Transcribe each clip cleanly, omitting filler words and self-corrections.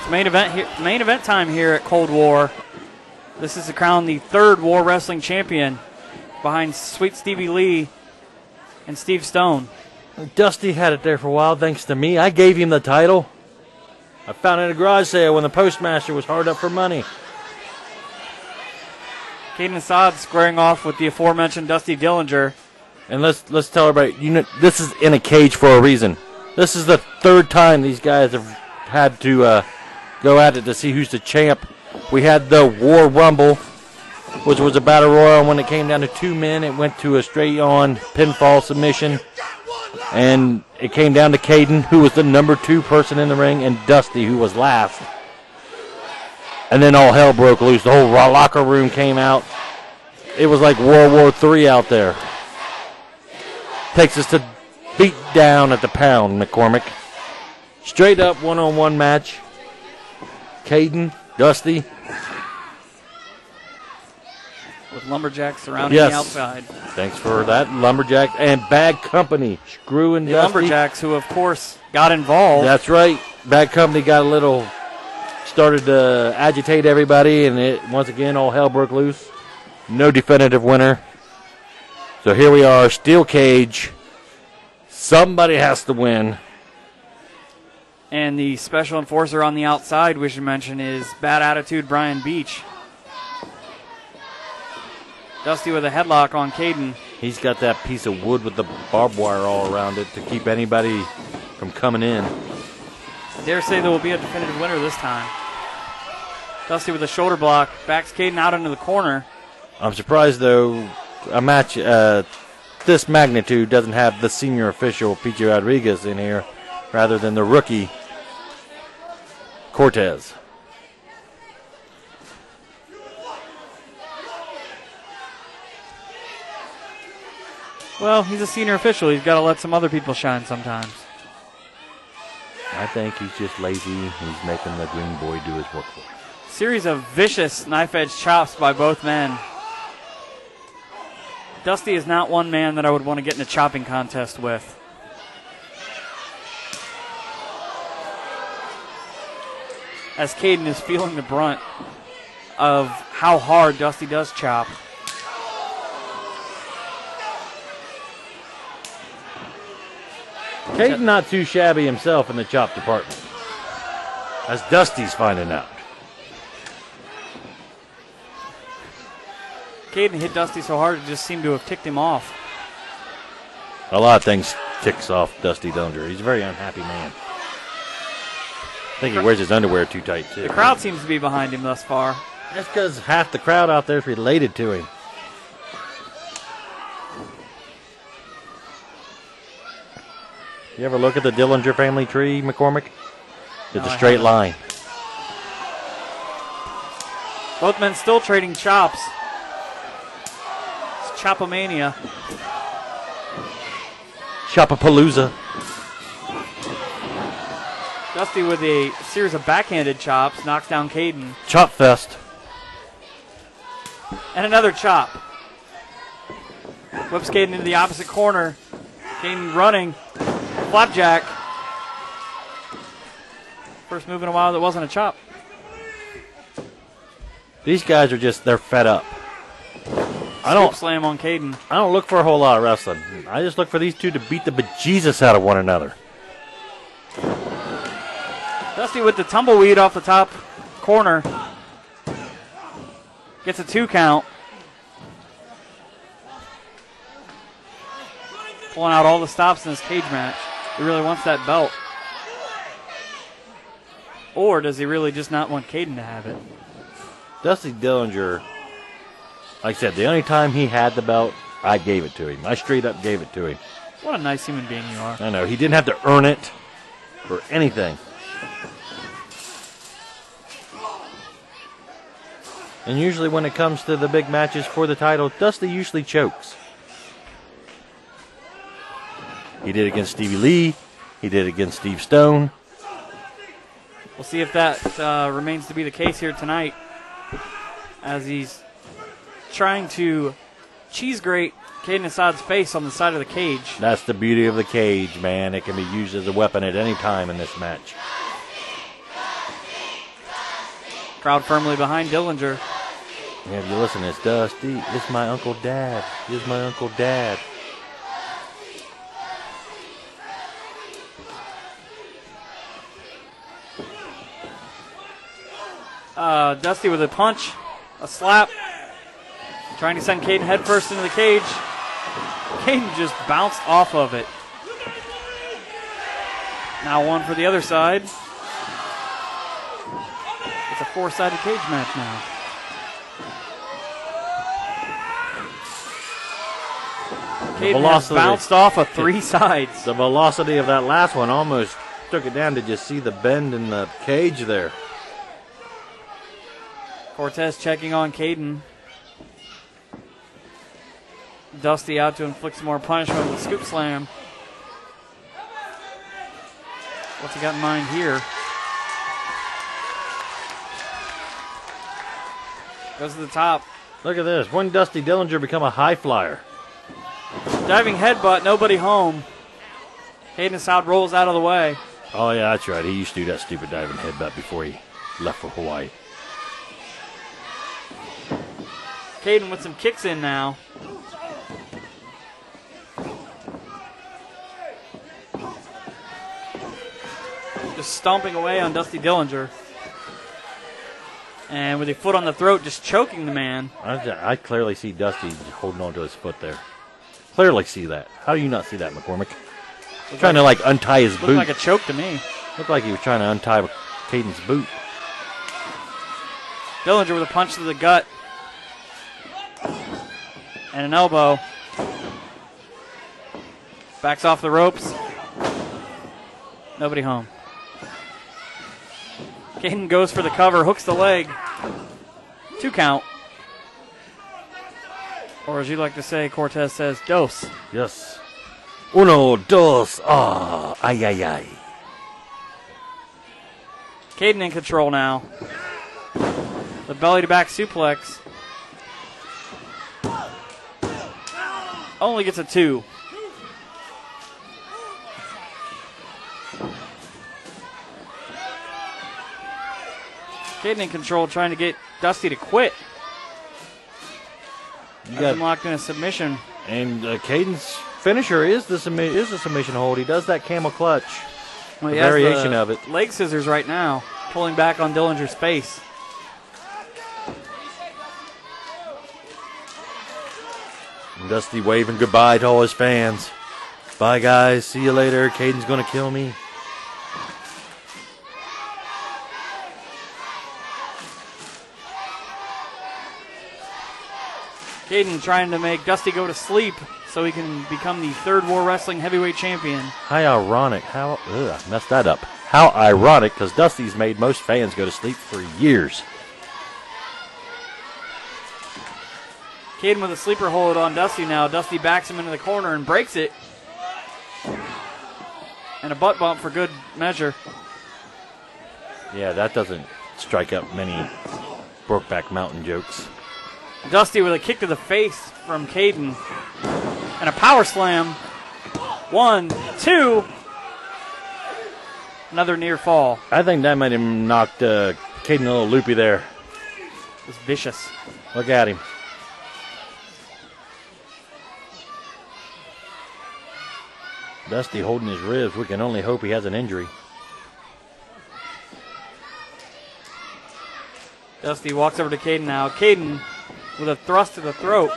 It's main event time here at Cold War. This is to crown the third War Wrestling champion behind Sweet Stevie Lee and Steve Stone. Dusty had it there for a while thanks to me. I gave him the title. I found it at a garage sale when the postmaster was hard up for money. Kaden Assad squaring off with the aforementioned Dusty Dillinger. And let's tell everybody, this is in a cage for a reason. This is the third time these guys have had to go at it to see who's the champ. We had the War Rumble, which was a battle royal. When it came down to 2 men, it went to a straight-on pinfall submission. And it came down to Kaden, who was the number 2 person in the ring, and Dusty, who was last. And then all hell broke loose. The whole locker room came out. It was like World War III out there. Takes us to beat down at the pound, McCormick. Straight up one-on-one match. Kaden, Dusty. With Lumberjacks surrounding the outside. Thanks for that. Lumberjacks and Bad Company screwing the Dusty. Lumberjacks, who, of course, got involved. That's right. Bad Company got a little... started to agitate everybody, and it once again all hell broke loose. No definitive winner. So here we are, steel cage. Somebody has to win. And the special enforcer on the outside, we should mention, is Bad Attitude Brian Beach. Dusty with a headlock on Kaden. He's got that piece of wood with the barbed wire all around it to keep anybody from coming in. I dare say there will be a definitive winner this time. Dusty with a shoulder block, backs Kaden out into the corner. I'm surprised, though, a match this magnitude doesn't have the senior official, P.J. Rodriguez, in here, rather than the rookie, Cortez. Well, he's a senior official. He's got to let some other people shine sometimes. I think he's just lazy. He's making the green boy do his work for him. Series of vicious knife-edge chops by both men. Dusty is not one man that I would want to get in a chopping contest with. As Kaden is feeling the brunt of how hard Dusty does chop. Kaden not too shabby himself in the chop department, as Dusty's finding out. Kaden hit Dusty so hard it just seemed to have ticked him off. A lot of things ticks off Dusty Dillinger. He's a very unhappy man. I think he wears his underwear too tight, too. The crowd seems to be behind him thus far. That's because half the crowd out there is related to him. You ever look at the Dillinger family tree, McCormick? It's a straight line. Both men still trading chops. It's Chopomania. Chopapalooza. Dusty with a series of backhanded chops knocks down Kaden. Chop fest. And another chop. Whips Kaden into the opposite corner. Kaden running. Flapjack. First move in a while that wasn't a chop. These guys are they're fed up. Scoop slam on Kaden. I don't look for a whole lot of wrestling. I just look for these two to beat the bejesus out of one another. Dusty with the tumbleweed off the top corner. Gets a 2 count. Pulling out all the stops in this cage match. He really wants that belt. Or does he really just not want Kaden to have it? Dusty Dillinger, like I said, the only time he had the belt, I gave it to him. I straight up gave it to him. What a nice human being you are. I know. He didn't have to earn it for anything. And usually when it comes to the big matches for the title, Dusty usually chokes. He did against Stevie Lee. He did against Steve Stone. We'll see if that remains to be the case here tonight, as he's trying to cheese grate Kaden Assad's face on the side of the cage. That's the beauty of the cage, man. It can be used as a weapon at any time in this match. Crowd firmly behind Dillinger. Yeah, if you listen, it's Dusty. It's my Uncle Dad. It's my Uncle Dad. Dusty with a punch, a slap, trying to send Kaden headfirst into the cage. Kaden just bounced off of it. Now one for the other side. It's a four-sided cage match now. Kaden has bounced off of three sides. The velocity of that last one almost took it down. Did you see the bend in the cage there? Cortez checking on Kaden. Dusty out to inflict some more punishment with a scoop slam. What's he got in mind here? Goes to the top. Look at this. When Dusty Dillinger become a high flyer? Diving headbutt, nobody home. Kaden Assad rolls out of the way. Oh, yeah, that's right. He used to do that stupid diving headbutt before he left for Hawaii. Kaden with some kicks in now. Just stomping away on Dusty Dillinger. And with a foot on the throat, just choking the man. I clearly see Dusty holding on to his foot there. Clearly see that. How do you not see that, McCormick? Trying to untie his boot. Looked like a choke to me. Looked like he was trying to untie Caden's boot. Dillinger with a punch to the gut. And an elbow. Backs off the ropes. Nobody home. Kaden goes for the cover, hooks the leg. 2 count. Or as you like to say, Cortez says, dos. Yes. Uno, dos, ay, ay, ay. Kaden in control now. The belly to back suplex. Only gets a 2. Kaden in control, trying to get Dusty to quit. You got him locked in a submission. And Caden's finisher is the submission hold. He does that camel clutch. Well, the variation of it. Leg scissors right now, pulling back on Dillinger's face. And Dusty waving goodbye to all his fans. Bye, guys. See you later. Caden's going to kill me. Kaden trying to make Dusty go to sleep so he can become the 3rd War Wrestling Heavyweight Champion. How ironic. I messed that up. How ironic, because Dusty's made most fans go to sleep for years. Kaden with a sleeper hold on Dusty now. Dusty backs him into the corner and breaks it. And a butt bump for good measure. Yeah, that doesn't strike up many Brokeback Mountain jokes. Dusty with a kick to the face from Kaden. And a power slam. 1, 2. Another near fall. I think that might have knocked Kaden a little loopy there. It was vicious. Look at him. Dusty holding his ribs. We can only hope he has an injury. Dusty walks over to Kaden now. Kaden with a thrust to the throat.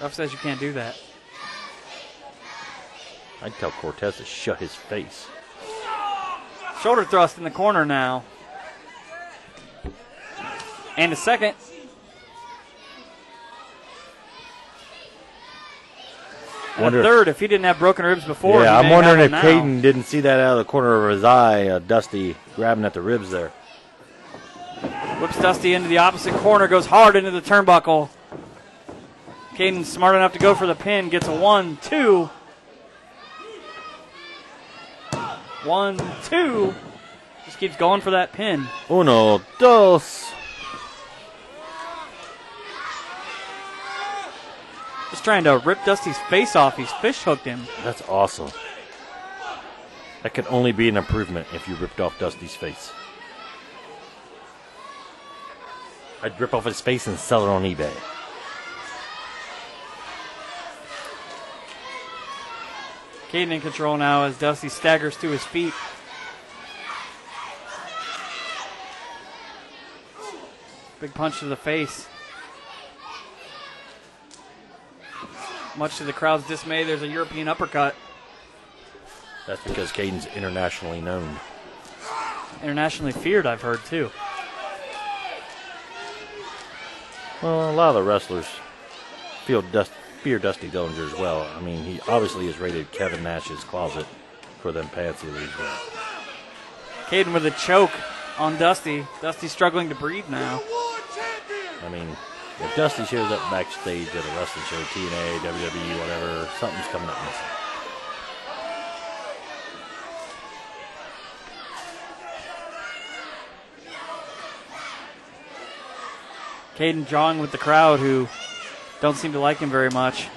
Ref says you can't do that. I'd tell Cortez to shut his face. Shoulder thrust in the corner now. And a second. And a third if he didn't have broken ribs before. Yeah, I'm wondering if Kaden didn't see that out of the corner of his eye, Dusty grabbing at the ribs there. Whips Dusty into the opposite corner, goes hard into the turnbuckle. Kaden smart enough to go for the pin, gets a 1, 2. 1, 2. Just keeps going for that pin. Uno, dos. Just trying to rip Dusty's face off. He's fish hooked him. That's awesome. That could only be an improvement if you ripped off Dusty's face. I'd rip off his face and sell it on eBay. Kaden in control now as Dusty staggers to his feet. Big punch to the face. Much to the crowd's dismay, there's a European uppercut. That's because Kaden's internationally known. Internationally feared, I've heard, too. Well, a lot of the wrestlers fear Dusty Dillinger as well. I mean, he obviously has raided Kevin Nash's closet for them pants he leaves wearing. Kaden with a choke on Dusty. Dusty's struggling to breathe now. I mean, if Dusty shows up backstage at a wrestling show, TNA, WWE, whatever, something's coming up missing. Kaden jawing with the crowd who don't seem to like him very much.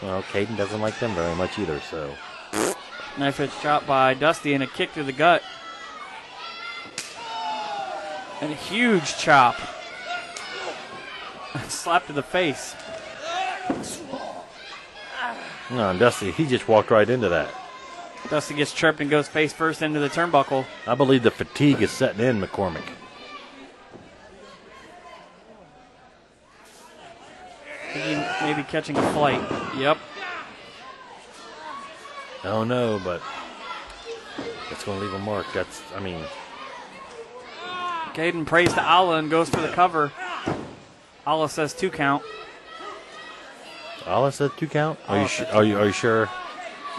Well, Kaden doesn't like them very much either, so. Knife edge chop by Dusty and a kick to the gut. And a huge chop. Slap to the face. No, and Dusty, he just walked right into that. Dusty gets tripped and goes face first into the turnbuckle. I believe the fatigue is setting in, McCormick. Maybe catching a flight. Yep. Oh no, but that's going to leave a mark. Kaden prays to Allah and goes for the cover. Allah says 2 count. Allah said 2 count? Are you sure?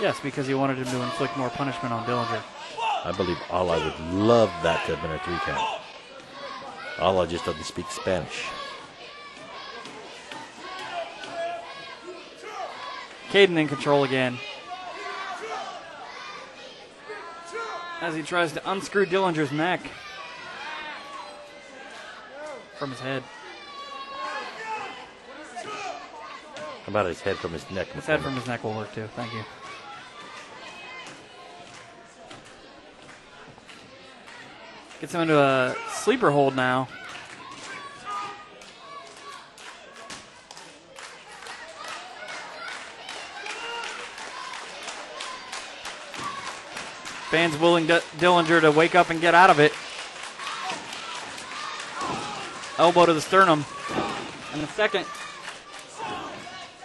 Yes, because he wanted him to inflict more punishment on Dillinger. I believe Allah would love that to have been a 3 count. Allah just doesn't speak Spanish. Kaden in control again. As he tries to unscrew Dillinger's neck from his head. How about his head from his neck? His head from his neck will work too. Thank you. Gets him into a sleeper hold now. Fans willing Dillinger to wake up and get out of it. Elbow to the sternum. And the second.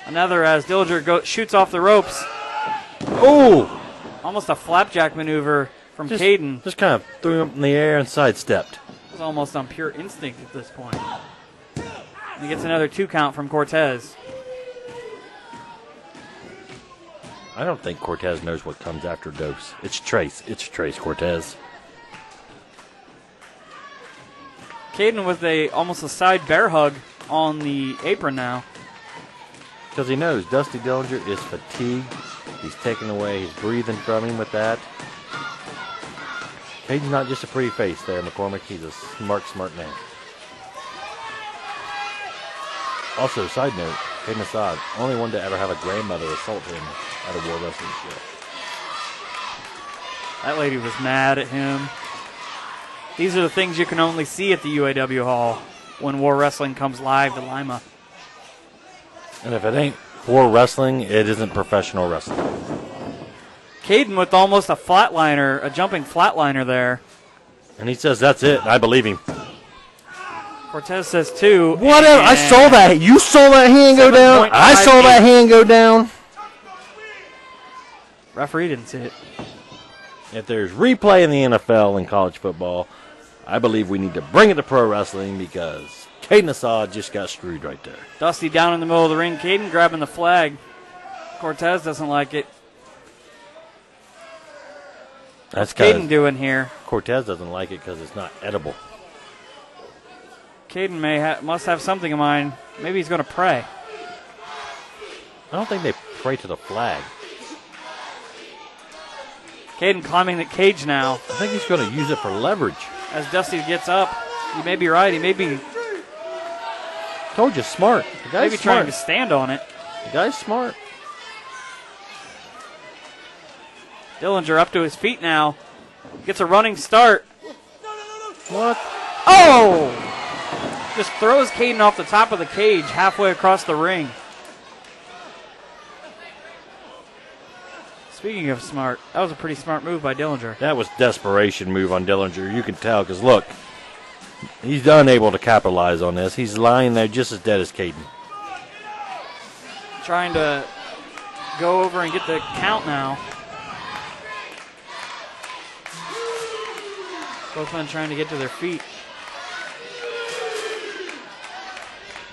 Another as Dillinger shoots off the ropes. Oh! Almost a flapjack maneuver from Kaden. Just kind of threw him in the air and sidestepped. It was almost on pure instinct at this point. And he gets another 2 count from Cortez. I don't think Cortez knows what comes after dose. It's Trace. It's Trace Cortez. Kaden with almost a side bear hug on the apron now. Because he knows Dusty Dillinger is fatigued. He's taking away his breathing from him with that. Kaden's not just a pretty face there, McCormick. He's a smart man. Also, side note, Kaden Assad, only one to ever have a grandmother assault him at a War Wrestling show. That lady was mad at him. These are the things you can only see at the UAW Hall when War Wrestling comes live to Lima. And if it ain't War Wrestling, it isn't professional wrestling. Kaden with almost a jumping flatliner there. And he says that's it. I believe him. Cortez says 2. Whatever. I saw that. You saw that hand go down. I saw that hand go down. Referee didn't see it. If there's replay in the NFL and college football, I believe we need to bring it to pro wrestling because Kaden Assad just got screwed right there. Dusty down in the middle of the ring. Kaden grabbing the flag. Cortez doesn't like it. That's What's Kaden doing here? Cortez doesn't like it because it's not edible. Kaden must have something in mind. Maybe he's going to pray. I don't think they pray to the flag. Kaden climbing the cage now. I think he's going to use it for leverage. As Dusty gets up, he may be right. He may be. Told you, smart. The guy's maybe smart. Trying to stand on it. The guy's smart. Dillinger up to his feet now. Gets a running start. What? Oh! Just throws Kaden off the top of the cage halfway across the ring. Speaking of smart, that was a pretty smart move by Dillinger. That was desperation move on Dillinger. You can tell because, look, he's unable to capitalize on this. He's lying there just as dead as Kaden. Trying to go over and get the count now. Both men trying to get to their feet.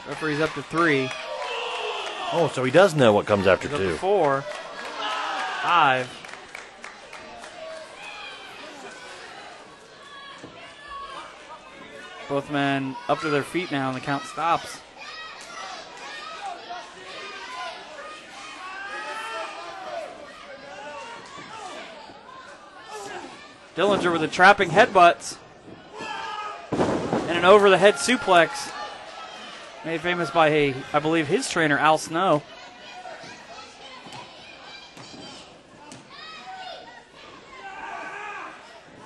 Referee's up to 3. Oh, so he does know what comes after He's 2. up to 4. 5. Both men up to their feet now, and the count stops. Dillinger with the trapping headbutts and an over-the-head suplex, made famous by, I believe, his trainer, Al Snow.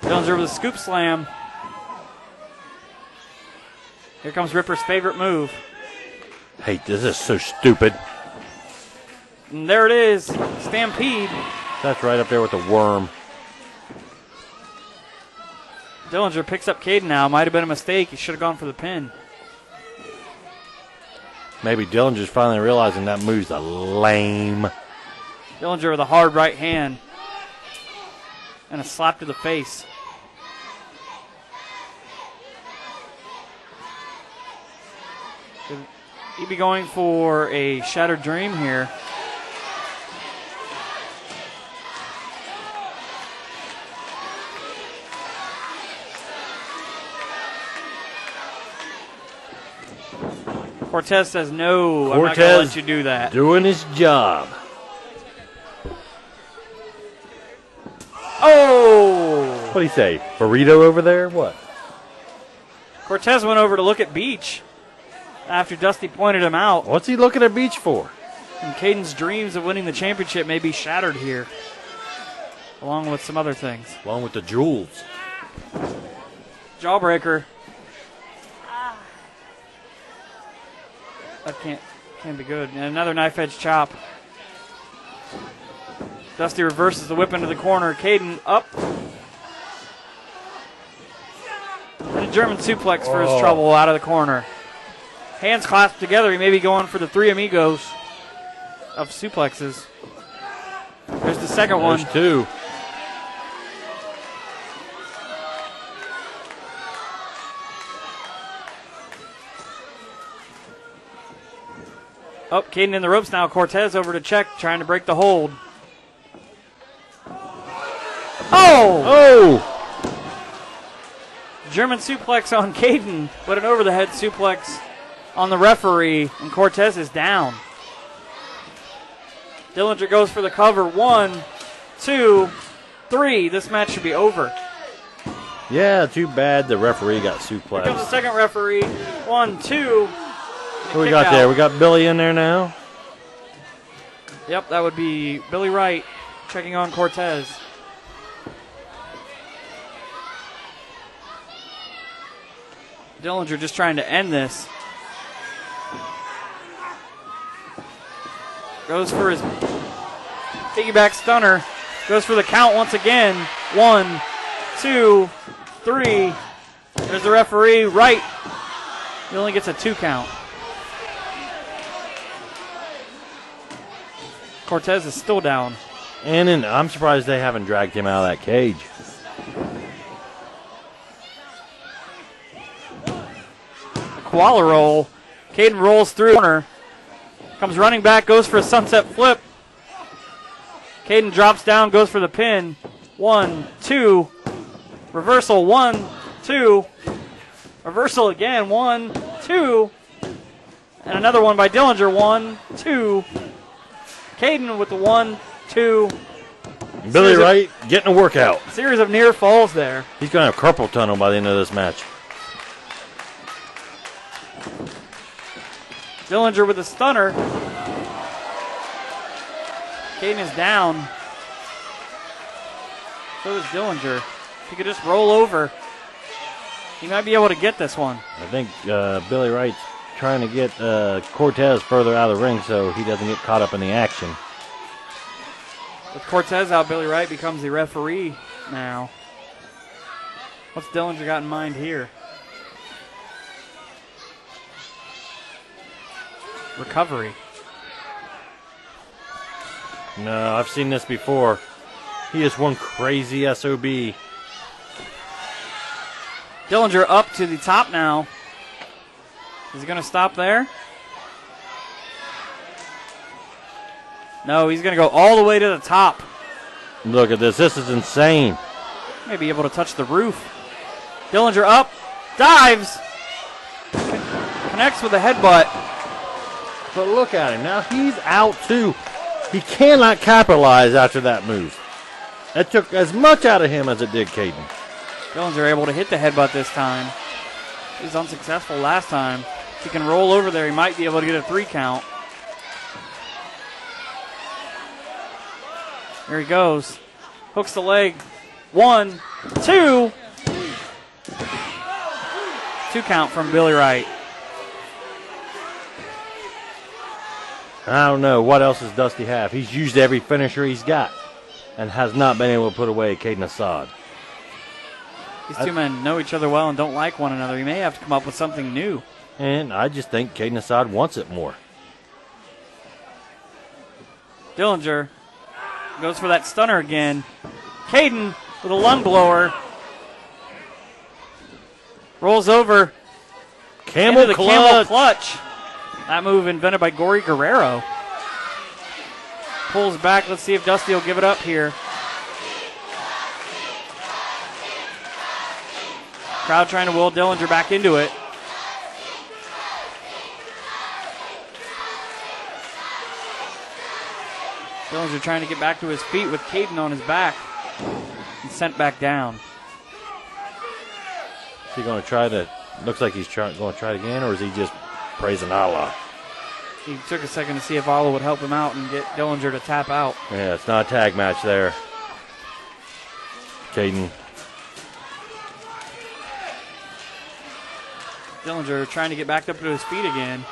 Dillinger with a scoop slam. Here comes Ripper's favorite move. Hey, this is so stupid. And there it is, Stampede. That's right up there with the worm. Dillinger picks up Kaden now. Might have been a mistake. He should have gone for the pin. Maybe Dillinger's finally realizing that move's a lame. Dillinger with a hard right hand and a slap to the face. Could he be going for a shattered dream here? Cortez says no. I'm not going to let you do that. Doing his job. Oh! What'd he say? Burrito over there? What? Cortez went over to look at Beach after Dusty pointed him out. What's he looking at Beach for? And Caden's dreams of winning the championship may be shattered here, along with some other things. Along with the jewels. Jawbreaker. That can't be good. And another knife edge chop. Dusty reverses the whip into the corner. Kaden up. And a German suplex for his trouble out of the corner. Hands clasped together. He may be going for the 3 amigos of suplexes. There's the second one. There's 2. Oh, Kaden in the ropes now. Cortez over to check, trying to break the hold. Oh! German suplex on Kaden, but an over-the-head suplex on the referee, and Cortez is down. Dillinger goes for the cover. 1, 2, 3. This match should be over. Yeah, too bad the referee got Here suplexed. comes the second referee. 1, 2. What we got there? We got Billy in there now. Yep, that would be Billy Wright checking on Cortez. Dillinger just trying to end this. Goes for his piggyback stunner. Goes for the count once again. 1, 2, 3. There's the referee. Wright. He only gets a 2 count. Cortez is still down. And I'm surprised they haven't dragged him out of that cage. A koala roll. Kaden rolls through the corner. Comes running back, goes for a sunset flip. Kaden drops down, goes for the pin. 1, 2. Reversal. 1, 2. Reversal again. 1, 2. And another one by Dillinger. 1, 2. Kaden with the 1, 2. Billy Wright getting a workout. Series of near falls there. He's going to have carpal tunnel by the end of this match. Dillinger with a stunner. Kaden is down. So is Dillinger. If he could just roll over, he might be able to get this one. I think Billy Wright's trying to get Cortez further out of the ring so he doesn't get caught up in the action. With Cortez out, Billy Wright becomes the referee now. What's Dillinger got in mind here? Recovery. No, I've seen this before. He is one crazy SOB. Dillinger up to the top now. Is he going to stop there? No, he's going to go all the way to the top. Look at this. This is insane. Maybe able to touch the roof. Dillinger up. Dives. Connects with a headbutt. But look at him. Now he's out too. He cannot capitalize after that move. That took as much out of him as it did Kaden. Dillinger able to hit the headbutt this time. He was unsuccessful last time. If he can roll over there, he might be able to get a 3 count. There he goes. Hooks the leg. 1, 2. 2 count from Billy Wright. I don't know. What else does Dusty have? He's used every finisher he's got and has not been able to put away Kaden Assad. These two men know each other well and don't like one another. He may have to come up with something new. And I just think Kaden Assad wants it more. Dillinger goes for that stunner again. Kaden with a lung blower. Rolls over. Camel into the clutch. camel clutch. That move invented by Gory Guerrero. Pulls back. Let's see if Dusty will give it up here. Crowd trying to will Dillinger back into it. Dillinger trying to get back to his feet with Kaden on his back. And sent back down. Is he going to try to, looks like he's going to try it again, or is he just praising Allah? He took a second to see if Allah would help him out and get Dillinger to tap out. Yeah, it's not a tag match there. Kaden. Dillinger trying to get back up to his feet again.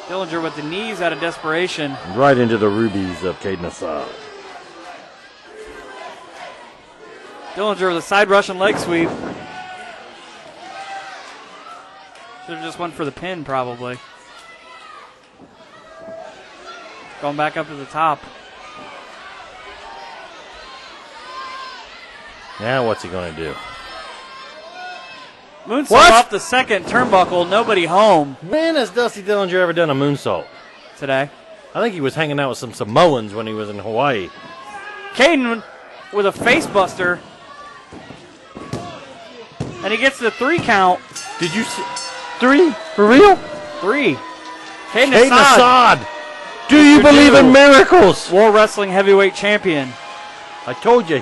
Dillinger with the knees out of desperation. Right into the rubies of Kaden Assad. Dillinger with a side Russian leg sweep. Should have just went for the pin, probably. Going back up to the top. Now what's he going to do? Moonsault off the second turnbuckle. Nobody home When has Dusty Dillinger ever done a moonsault? today. I think he was hanging out with some Samoans when he was in Hawaii. Kaden with a face buster. And he gets the 3 count. Did you see? 3? For real? 3. Kaden Kaden Assad, Assad. Do you believe in miracles? World Wrestling Heavyweight Champion. I told you.